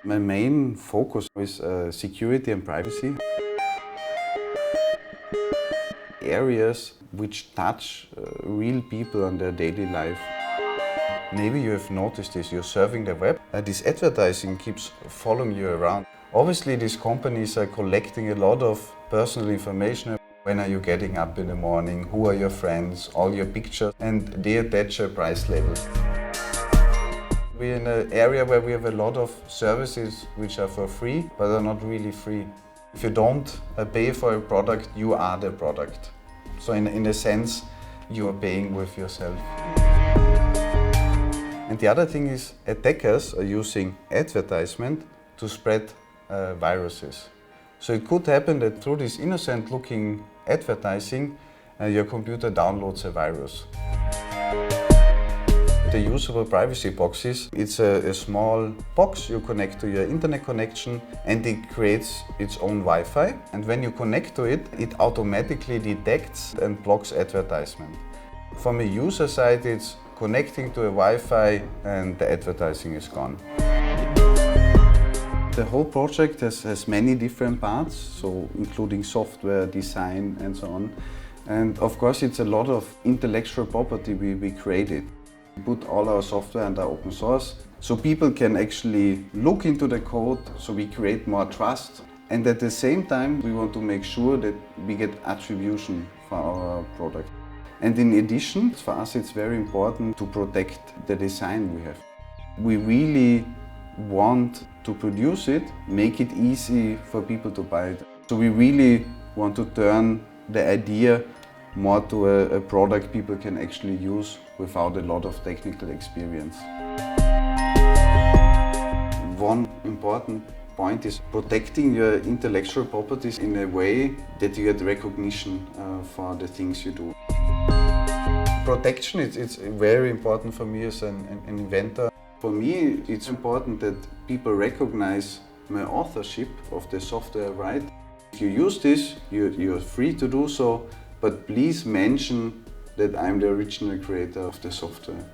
My main focus is security and privacy. Areas which touch real people on their daily life. Maybe you have noticed this, you're surfing the web, this advertising keeps following you around. Obviously these companies are collecting a lot of personal information. When are you getting up in the morning, who are your friends, all your pictures, and they attach a price label. We're in an area where we have a lot of services which are for free, but are not really free. If you don't pay for a product, you are the product. So in a sense, you are paying with yourself. And the other thing is, attackers are using advertisement to spread viruses. So it could happen that through this innocent looking advertising, your computer downloads a virus. The usable privacy boxes, it's a small box you connect to your internet connection and it creates its own Wi-Fi. And when you connect to it, it automatically detects and blocks advertisement. From a user side, it's connecting to a Wi-Fi and the advertising is gone. The whole project has many different parts, so including software, design and so on. And of course it's a lot of intellectual property we created. We put all our software under open source, so people can actually look into the code, so we create more trust. And at the same time, we want to make sure that we get attribution for our product. And in addition, for us it's very important to protect the design we have. We really want to produce it, make it easy for people to buy it. So we really want to turn the idea more to a product people can actually use without a lot of technical experience. One important point is protecting your intellectual properties in a way that you get recognition for the things you do. Protection it's very important for me as an inventor. For me, it's important that people recognize my authorship of the software I write. If you use this, you're free to do so, but please mention that I'm the original creator of the software.